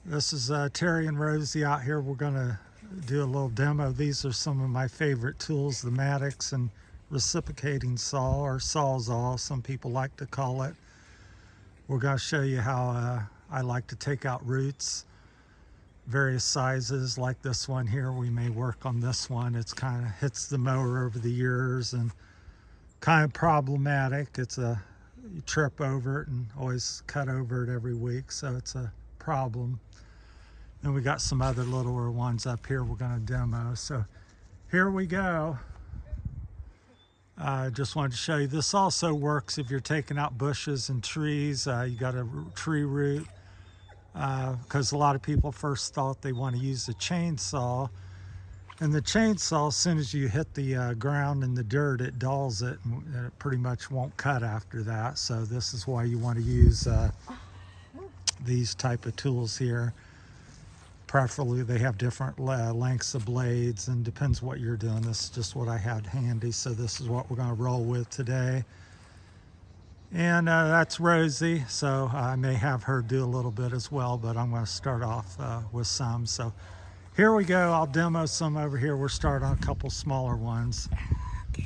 This is Terry and Rosie out here. We're going to do a little demo. These are some of my favorite tools, the Maddox and reciprocating saw, or Sawzall, some people like to call it. We're going to show you how I like to take out roots, various sizes like this one here. We may work on this one. It's kind of hits the mower over the years and kind of problematic. You trip over it and always cut over it every week, so it's a problem. And we got some other littler ones up here we're going to demo. So here we go. I just wanted to show you, this also works if you're taking out bushes and trees. You got a tree root, because a lot of people first thought they want to use the chainsaw. And the chainsaw, as soon as you hit the ground and the dirt, it dulls it, and it pretty much won't cut after that. So this is why you want to use these type of tools here. Preferably they have different lengths of blades, and depends what you're doing. This is just what I had handy, so this is what we're going to roll with today. And that's Rosie, so I may have her do a little bit as well, but I'm going to start off with some. So here we go. I'll demo some over here. We'll start on a couple smaller ones.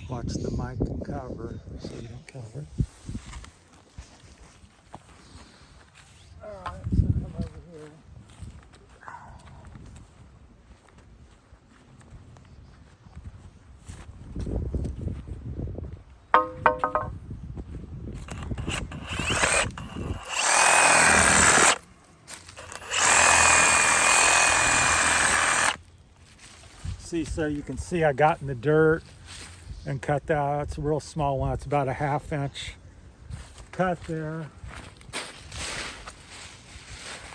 Watch the mic and cover so you don't cover. All right, so come over here. So you can see I got in the dirt and cut that out. It's a real small one. It's about a 1/2 inch cut there.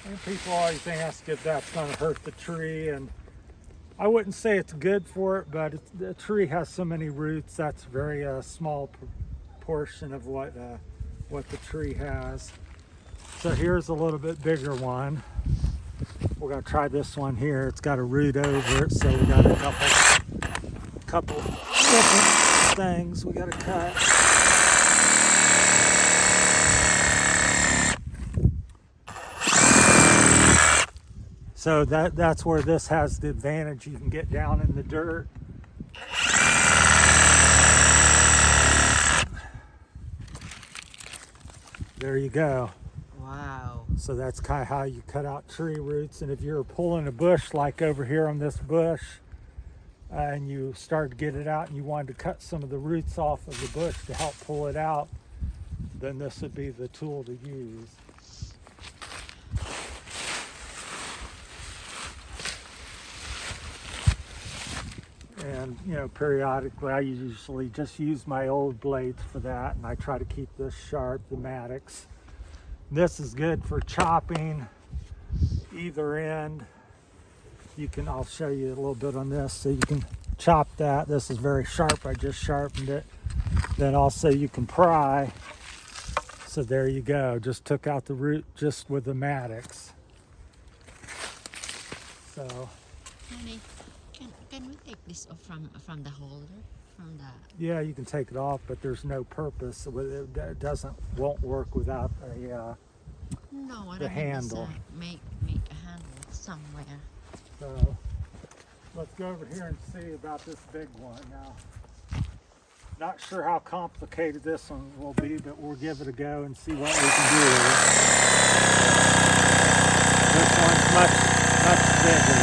And people always ask if that's going to hurt the tree, and I wouldn't say it's good for it, but the tree has so many roots. That's a very small portion of what the tree has. So here's a little bit bigger one. We're going to try this one here. It's got a root over it, so we got a couple different things we got to cut. So that's where this has the advantage. You can get down in the dirt. There you go. Wow. So that's kind of how you cut out tree roots. And if you're pulling a bush, like over here on this bush, and you start to get it out and you wanted to cut some of the roots off of the bush to help pull it out, then this would be the tool to use. And periodically I usually just use my old blades for that, and I try to keep this sharp, the Maddox. This is good for chopping either end. I'll show you a little bit on this, so you can chop that. This is very sharp, I just sharpened it. Then also you can pry. So there you go, just took out the root just with the Maddox. So Honey, can we take this off from the holder? yeah, you can take it off, but there's no purpose. It won't work without the handle. Make a handle somewhere. So let's go over here and see about this big one now. Not sure how complicated this one will be, but we'll give it a go and see what we can do with it. This one's much bigger.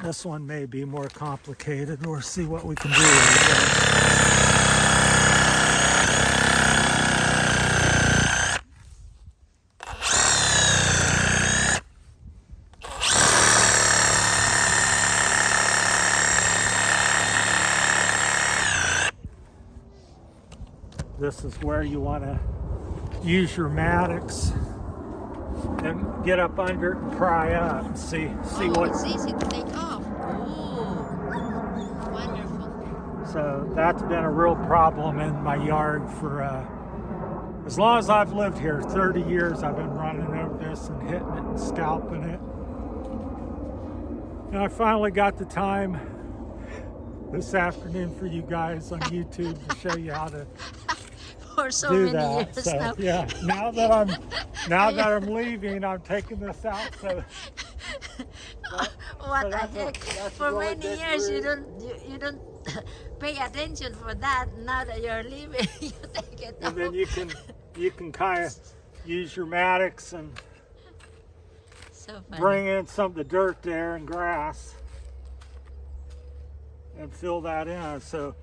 This one may be more complicated. We'll see what we can do with it. This is where you want to use your Maddox and get up under it and pry up and see what. It's easy to take off. Ooh, wonderful. So that's been a real problem in my yard for as long as I've lived here. 30 years I've been running over this and hitting it and scalping it. And I finally got the time this afternoon for you guys on YouTube to show you how to for so do many that. years So now. yeah, now that I'm leaving, I'm taking this out. So What so the that's heck? that's a For really many big years root. you don't pay attention for that. Now that you're leaving, you take it And out. then you can kind of use your mattocks and So funny. bring in some of the dirt there and grass and fill that in. So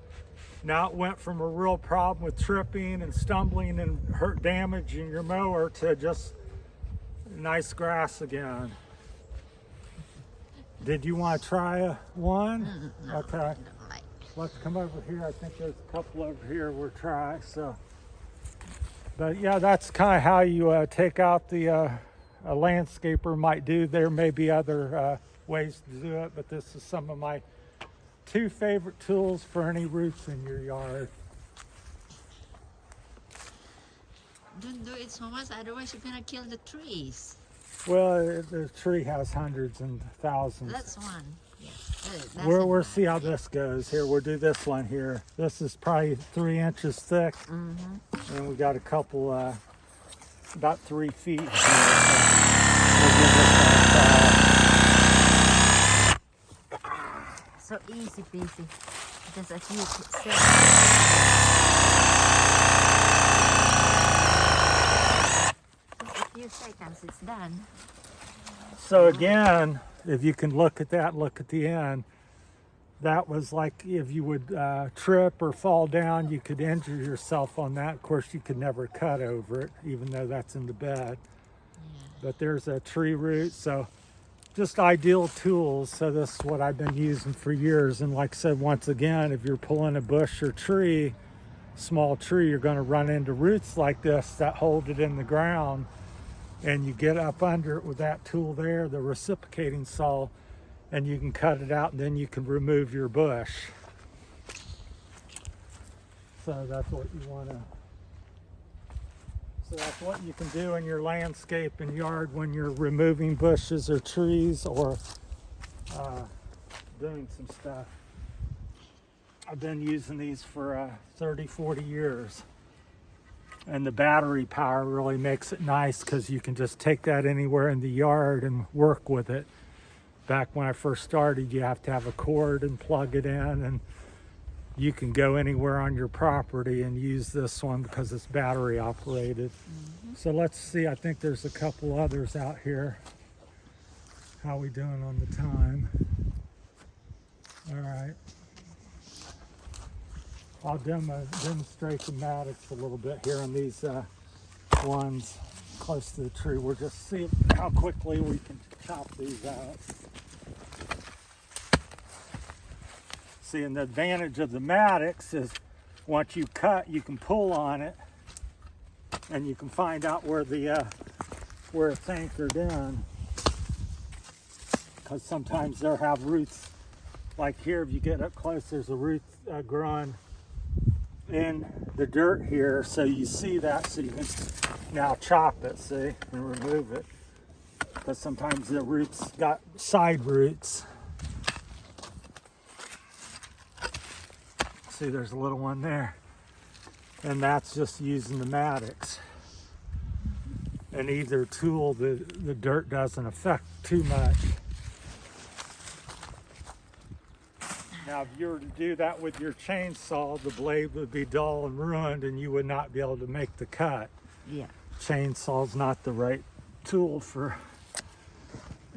now it went from a real problem with tripping and stumbling and damaging your mower to just nice grass again. Did you want to try one? No, Okay. I don't like. Let's come over here. I think there's a couple over here we'll try. So, but yeah, that's kind of how you take out the a landscaper might do. There may be other ways to do it, but this is some of my two favorite tools for any roots in your yard. Don't do it so much, otherwise you're gonna kill the trees. Well, the tree has hundreds and thousands. That's one. Yeah. That's We'll see how this goes. Here, we'll do this one here. This is probably 3 inches thick, and we got a couple, about 3 feet here. So we'll give this one a try. so easy peasy. Just a few seconds, it's done. So again, if you can look at that, look at the end. That was like if you would trip or fall down, you could injure yourself on that. Of course, you could never cut over it, even though that's in the bed. But there's a tree root, so just ideal tools. So this is what I've been using for years. And like I said, once again, if you're pulling a bush or tree, small tree, you're going to run into roots like this that hold it in the ground. And you get up under it with that tool there, the reciprocating saw, and you can cut it out, and then you can remove your bush. So that's what you want to. So that's what you can do in your landscape and yard when you're removing bushes or trees or doing some stuff. I've been using these for 30, 40 years. And the battery power really makes it nice because you can just take that anywhere in the yard and work with it. Back when I first started, you have to have a cord and plug it in, and you can go anywhere on your property and use this one because it's battery operated. So let's see, I think there's a couple others out here. How we doing on the time? All right. I'll demonstrate the mattocks a little bit here on these ones close to the tree. We'll just see how quickly we can chop these out. See, and the advantage of the mattocks is once you cut, you can pull on it, and you can find out where it's anchored in. Because sometimes they'll have roots, like here. If you get up close, there's a root growing in the dirt here, so you see that, so you can now chop it, see, and remove it. Because sometimes the roots got side roots. See, there's a little one there, and that's just using the mattocks. And either tool, the dirt doesn't affect too much. Now, if you were to do that with your chainsaw, the blade would be dull and ruined, and you would not be able to make the cut. Yeah. Chainsaw's not the right tool for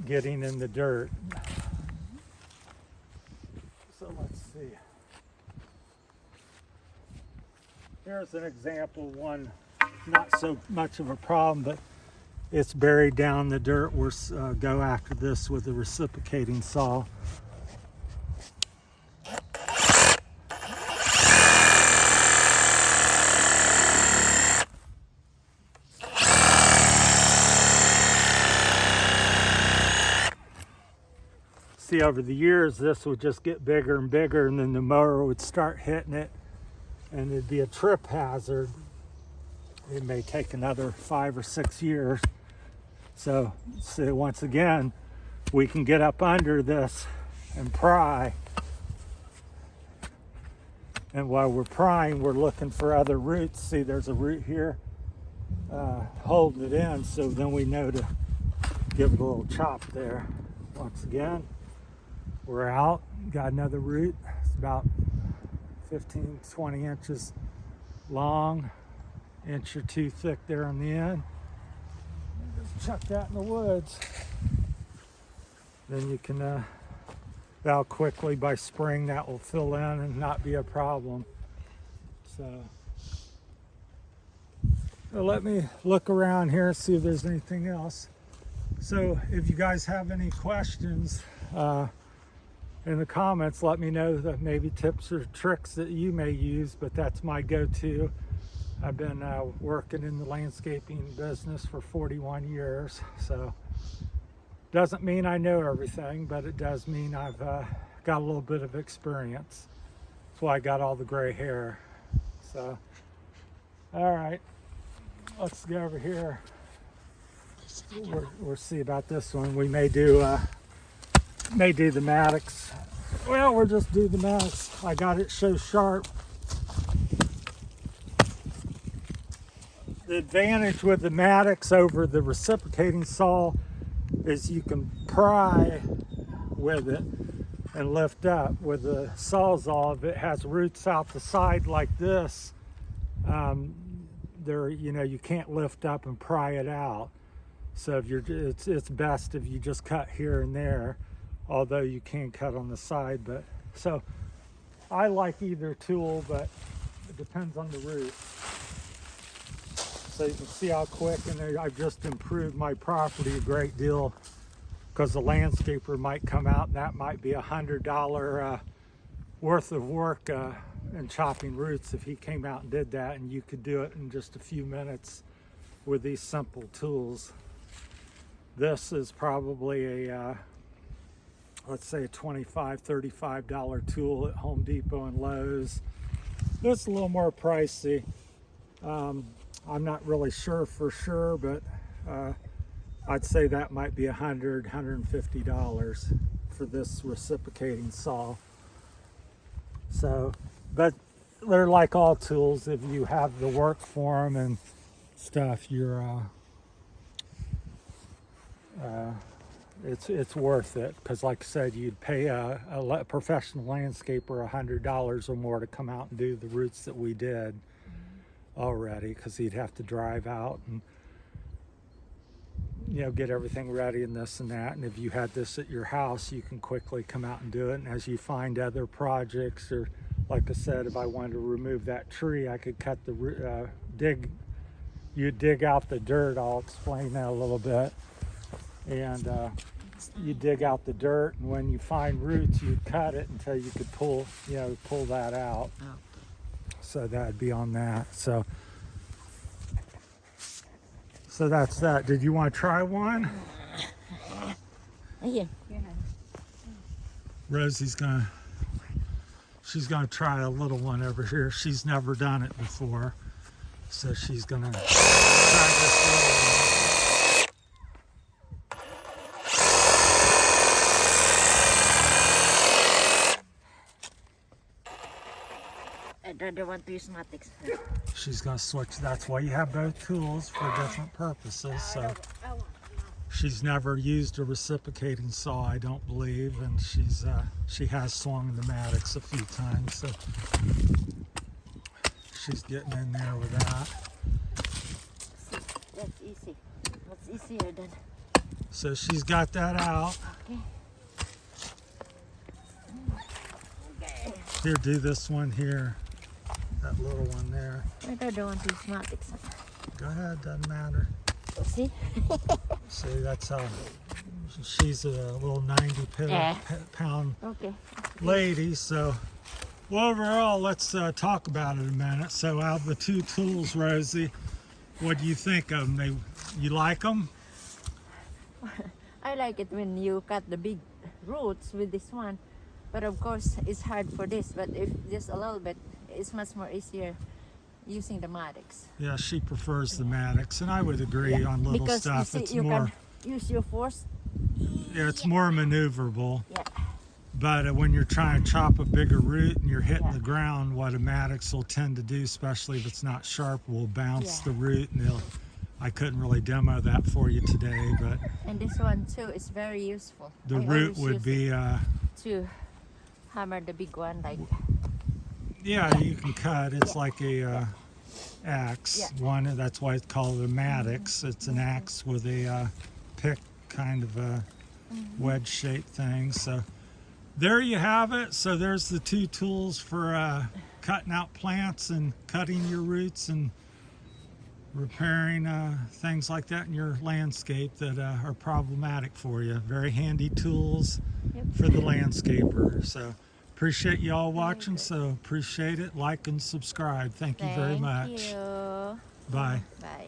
getting in the dirt. So let's see. Here's an example, one not so much of a problem, but it's buried down in the dirt. We'll go after this with the reciprocating saw. See, over the years, this would just get bigger and bigger, and then the mower would start hitting it, and it'd be a trip hazard. It may take another 5 or 6 years. So once again, we can get up under this and pry And while we're prying, we're looking for other roots. See, there's a root here holding it in, so then we know to give it a little chop there. Once again, we're out. Got another root. It's about 15, 20 inches long, inch or two thick there on the end. Just chuck that in the woods. Then you can, how quickly by spring that will fill in and not be a problem. So let me look around here and see if there's anything else. So if you guys have any questions in the comments, let me know that maybe tips or tricks that you may use, but that's my go-to. I've been working in the landscaping business for 41 years, so doesn't mean I know everything, but it does mean I've got a little bit of experience. That's why I got all the gray hair. So, all right, let's go over here. We'll see about this one. We may do the Maddox. Well, we'll just do the Maddox. I got it so sharp. The advantage with the Maddox over the reciprocating saw is you can pry with it and lift up. With the Sawzall, if it has roots out the side like this, you can't lift up and pry it out. So if it's best if you just cut here and there, although you can cut on the side. But so I like either tool, but it depends on the root. So you can see how quick, and I've just improved my property a great deal, because the landscaper might come out and that might be $100 worth of work in chopping roots if he came out and did that, and you could do it in just a few minutes with these simple tools. This is probably a let's say a $25, $35 tool at Home Depot and Lowe's. This is a little more pricey. I'm not really sure for sure, but I'd say that might be $100, $150 for this reciprocating saw. So, but they're like all tools. If you have the work for them and stuff, it's worth it, because like I said, you'd pay a professional landscaper $100 or more to come out and do the roots that we did already, because he'd have to drive out and get everything ready and this and that. And if you had this at your house, you can quickly come out and do it. And as you find other projects, or like I said, if I wanted to remove that tree, I could cut the you dig out the dirt. I'll explain that a little bit. And you dig out the dirt, and when you find roots, you cut it until you could pull that out. Oh. So that'd be on that. So that's that. Did you want to try one? Yeah. Rosie's she's gonna try a little one over here. She's never done it before, so she's gonna try this little one. I don't want to use Maddox. She's gonna switch. That's why you have both tools for different purposes. So she's never used a reciprocating saw, I don't believe, and she has swung the Maddox a few times, so she's getting in there with that. That's easy. What's easier than? So she's got that out. Okay. Here, do this one here. That little one there. I don't want to use Maddox. Go ahead, doesn't matter. See? See, that's how she's a little 90-pound Okay. lady. So, well, overall, let's talk about it a minute. So, out of the two tools, Rosie, what do you think of them? You like them? I like it when you cut the big roots with this one, but of course it's hard for this. But if just a little bit, it's much more easier using the Maddox. Yeah, she prefers the Maddox, and I would agree on little because stuff. You see, It's you more, can use your force. yeah, it's more maneuverable. Yeah. But when you're trying to chop a bigger root and you're hitting Yeah. the ground, what a Maddox will tend to do, especially if it's not sharp, will bounce Yeah. the root, and I couldn't really demo that for you today, but And this one too is very useful. the I root always would use be, it to hammer the big one like yeah, you can cut. It's like a axe. Yeah. One, that's why it's called a Maddox. It's an axe with a pick, kind of a wedge-shaped thing. So there you have it. So there's the two tools for cutting out plants and cutting your roots and repairing things like that in your landscape that are problematic for you. Very handy tools Yep. for the landscaper. So appreciate you all watching. good. So appreciate it. Like and subscribe. Thank you very much. Thank you. Bye. Bye.